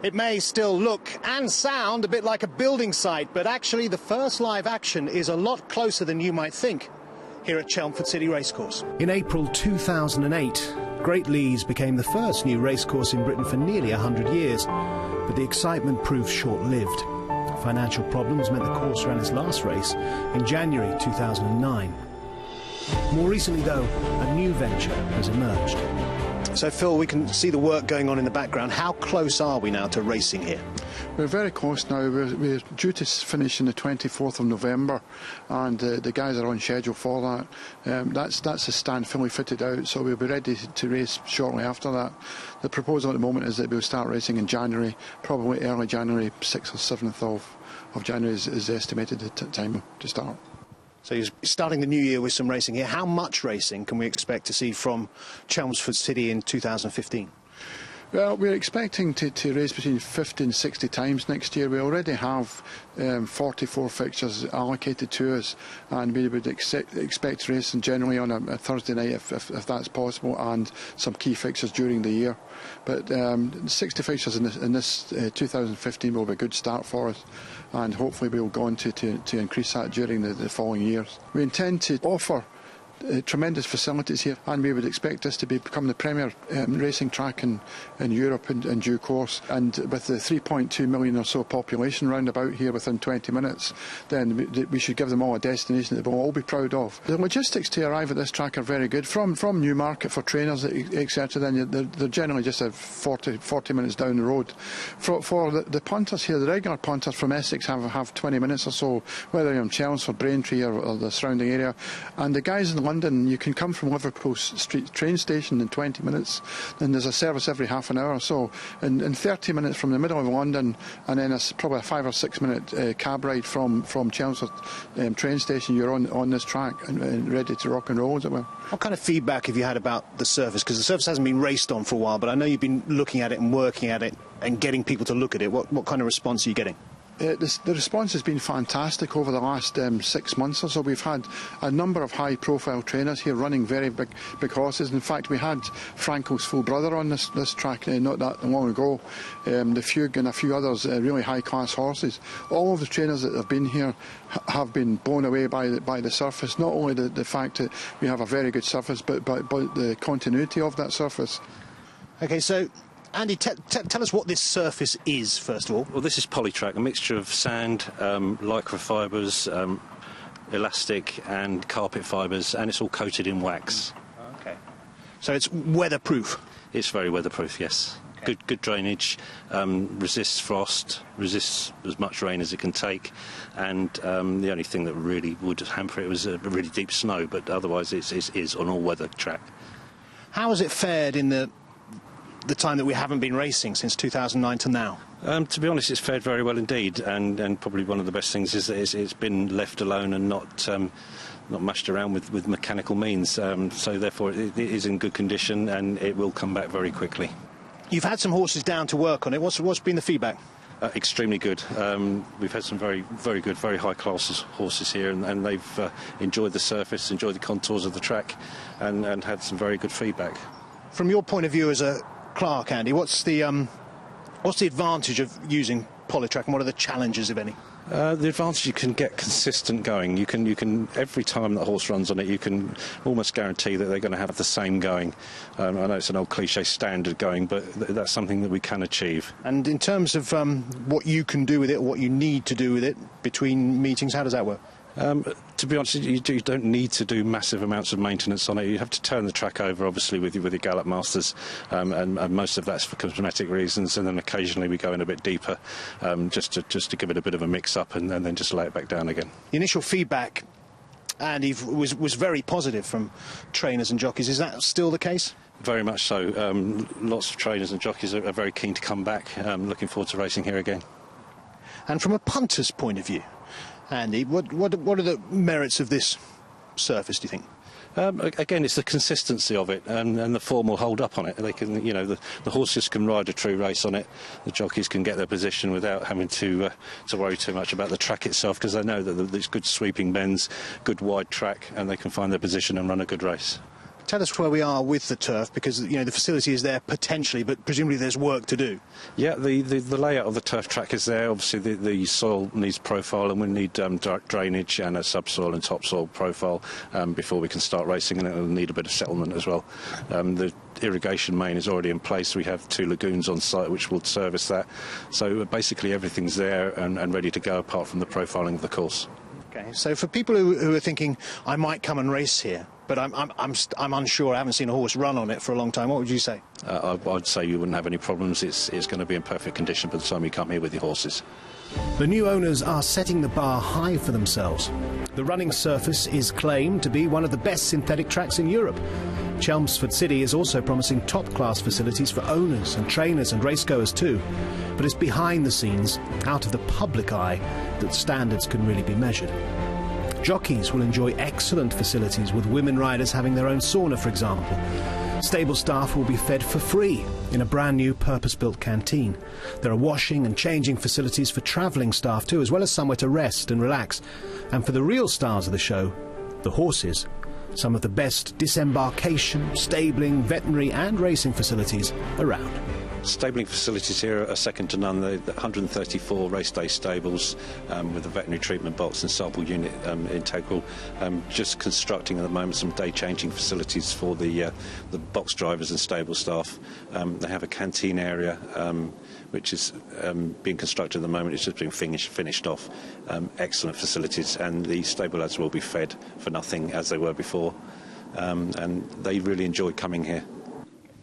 It may still look and sound a bit like a building site, but actually the first live action is a lot closer than you might think here at Chelmsford City Racecourse. In April 2008, Great Leighs became the first new racecourse in Britain for nearly 100 years, but the excitement proved short-lived. Financial problems meant the course ran its last race in January 2009. More recently, though, a new venture has emerged. So, Phil, we can see the work going on in the background. How close are we now to racing here? We're very close now. We're due to finish on the 24th of November, and the guys are on schedule for that. That's a stand fully fitted out, so we'll be ready to race shortly after that. The proposal at the moment is that we'll start racing in January, probably early January, 6th or 7th of January is the estimated time to start. So you're starting the new year with some racing here. How much racing can we expect to see from Chelmsford City in 2015? Well, we're expecting to race between 50 and 60 times next year. We already have 44 fixtures allocated to us, and we would expect racing generally on a Thursday night if that's possible, and some key fixtures during the year. But 60 fixtures in this 2015 will be a good start for us, and hopefully we'll go on to increase that during the following years. We intend to offer tremendous facilities here, and we would expect this to become the premier racing track in Europe in due course. And with the 3.2 million or so population round about here within 20 minutes, then we should give them all a destination that we'll all be proud of. The logistics to arrive at this track are very good. From Newmarket for trainers, etc., then they're generally just 40 minutes down the road. For the punters here, the regular punters from Essex have 20 minutes or so, whether you're in Chelmsford, Braintree or the surrounding area. And the guys in London, you can come from Liverpool Street train station in 20 minutes, and there's a service every half an hour or so. In 30 minutes from the middle of London, and then probably a 5 or 6 minute cab ride from Chelmsford train station, you're on this track and ready to rock and roll, as it were. What kind of feedback have you had about the surface? Because the surface hasn't been raced on for a while, but I know you've been looking at it and working at it and getting people to look at it. What kind of response are you getting? The response has been fantastic over the last 6 months or so. We've had a number of high-profile trainers here running very big horses. In fact, we had Franco's full brother on this track not that long ago. The Fugue and a few others, really high-class horses. All of the trainers that have been here have been blown away by the surface. Not only the fact that we have a very good surface, but the continuity of that surface. Okay, so Andy, tell us what this surface is, first of all. Well, this is Polytrack, a mixture of sand, lycra fibres, elastic and carpet fibres, and it's all coated in wax. Okay. So it's weatherproof? It's very weatherproof, yes. Okay. Good drainage, resists frost, resists as much rain as it can take, and the only thing that really would hamper it was a really deep snow, but otherwise it is an all-weather track. How has it fared in the time that we haven't been racing since 2009 to now? To be honest, it's fared very well indeed, and probably one of the best things is that it's been left alone and not mushed around with mechanical means. So therefore it is in good condition, and it will come back very quickly. You've had some horses down to work on it. What's been the feedback? Extremely good. We've had some very good, very high-class horses here, and they've enjoyed the surface, enjoyed the contours of the track, and had some very good feedback. From your point of view as a clerk, Andy, what's the advantage of using Polytrack, and what are the challenges, if any? The advantage, you can get consistent going. You can every time that horse runs on it, you can almost guarantee that they're going to have the same going. I know it's an old cliche standard going, but that's something that we can achieve. And in terms of what you can do with it, or what you need to do with it between meetings, how does that work? To be honest, you don't need to do massive amounts of maintenance on it. You have to turn the track over, obviously, with your gallop masters, and most of that's for cosmetic reasons. And then occasionally we go in a bit deeper, just to give it a bit of a mix-up, and then just lay it back down again. The initial feedback, Andy, was very positive from trainers and jockeys. Is that still the case? Very much so. Lots of trainers and jockeys are very keen to come back. Looking forward to racing here again. And from a punter's point of view, Andy, what are the merits of this surface, do you think? Again, it's the consistency of it, and the form will hold up on it. They can, the horses can ride a true race on it. The jockeys can get their position without having to worry too much about the track itself, because they know that there's good sweeping bends, good wide track, and they can find their position and run a good race. Tell us where we are with the turf, because the facility is there potentially, but presumably there's work to do. Yeah, the layout of the turf track is there. Obviously, the soil needs profile, and we need drainage and a subsoil and topsoil profile before we can start racing, and it'll need a bit of settlement as well. The irrigation main is already in place. We have 2 lagoons on site which will service that. So basically everything's there and ready to go, apart from the profiling of the course. Okay, so for people who are thinking, I might come and race here, but I'm unsure, I haven't seen a horse run on it for a long time, what would you say? I'd say you wouldn't have any problems. It's going to be in perfect condition by the time you come here with your horses. The new owners are setting the bar high for themselves. The running surface is claimed to be one of the best synthetic tracks in Europe. Chelmsford City is also promising top-class facilities for owners and trainers and racegoers too. But it's behind the scenes, out of the public eye, that standards can really be measured. Jockeys will enjoy excellent facilities, with women riders having their own sauna, for example. Stable staff will be fed for free in a brand new purpose-built canteen. There are washing and changing facilities for travelling staff too, as well as somewhere to rest and relax. And for the real stars of the show, the horses, some of the best disembarkation, stabling, veterinary and racing facilities around. Stabling facilities here are second to none. The 134 race day stables with a veterinary treatment box and sample unit integral. Just constructing at the moment some day changing facilities for the box drivers and stable staff. They have a canteen area which is being constructed at the moment. It's just being finished off. Excellent facilities, and the stable lads will be fed for nothing as they were before, and they really enjoy coming here.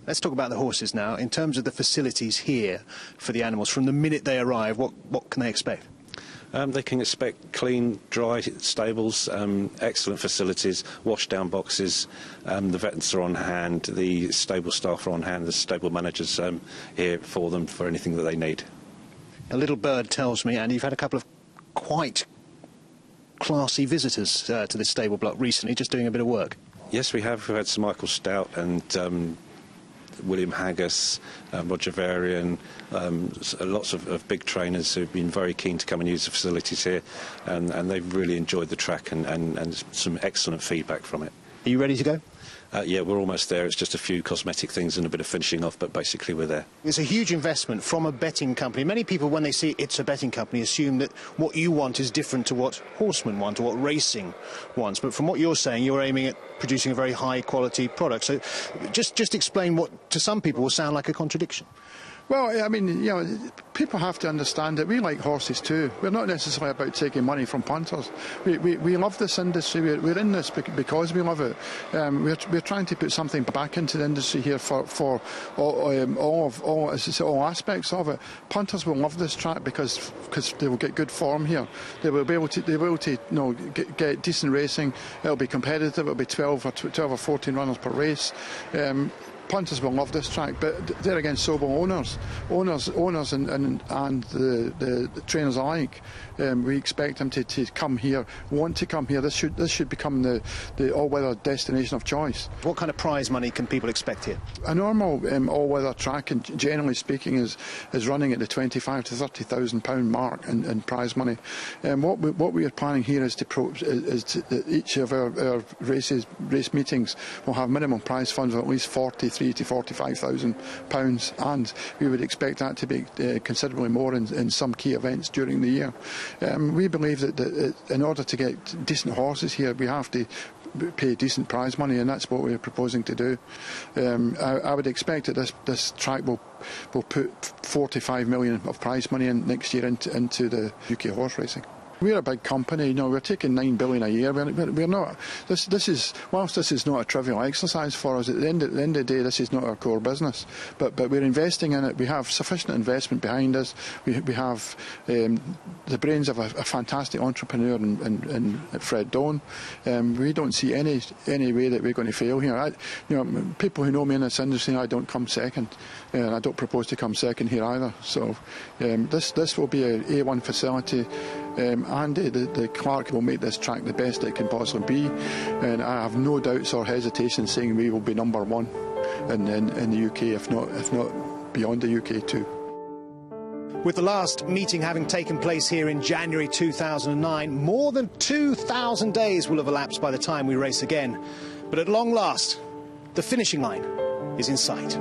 Let's talk about the horses now. In terms of the facilities here for the animals, from the minute they arrive, what can they expect? They can expect clean, dry stables, excellent facilities, wash-down boxes. The vets are on hand, the stable staff are on hand, the stable managers here for them for anything that they need. A little bird tells me, and you've had a couple of quite classy visitors to this stable block recently, just doing a bit of work. Yes, we have. We've had Sir Michael Stout and William Haggis, Roger Varian, lots of big trainers who've been very keen to come and use the facilities here, and they've really enjoyed the track and some excellent feedback from it. Are you ready to go? Yeah, we're almost there. It's just a few cosmetic things and a bit of finishing off, but basically we're there. It's a huge investment from a betting company. Many people, when they see it's a betting company, assume that what you want is different to what horsemen want or what racing wants. But from what you're saying, you're aiming at producing a very high-quality product. So just explain what, to some people, will sound like a contradiction. Well, I mean, people have to understand that we like horses too. We're not necessarily about taking money from punters. We love this industry. We're in this because we love it. We're trying to put something back into the industry here for all aspects of it. Punters will love this track because they will get good form here. They will be able to get decent racing. It'll be competitive. It'll be 12 or 14 runners per race. Punters will love this track, but there again, so will owners and the trainers alike. We expect them to come here, want to come here. This should become the all-weather destination of choice. What kind of prize money can people expect here? A normal all-weather track, and generally speaking, is running at the £25,000 to £30,000 mark in prize money. What we are planning here is that each of our race meetings will have minimum prize funds of at least £43,000 to £45,000, and we would expect that to be considerably more in some key events during the year. We believe that in order to get decent horses here, we have to pay decent prize money, and that's what we're proposing to do. I would expect that this track will put 45 million of prize money in next year into the UK horse racing. We're a big company, we're taking $9 billion a year. We're not. Whilst this is not a trivial exercise for us, at the end of the day, this is not our core business. But we're investing in it. We have sufficient investment behind us. We have the brains of a fantastic entrepreneur in Fred Doan. We don't see any way that we're going to fail here. People who know me in this industry, I don't come second, and I don't propose to come second here either. So this will be a A1 facility. Andy, the clerk, will make this track the best it can possibly be, and I have no doubts or hesitation saying we will be number one in the UK, if not beyond the UK too. With the last meeting having taken place here in January 2009, more than 2,000 days will have elapsed by the time we race again. But at long last, The finishing line is in sight.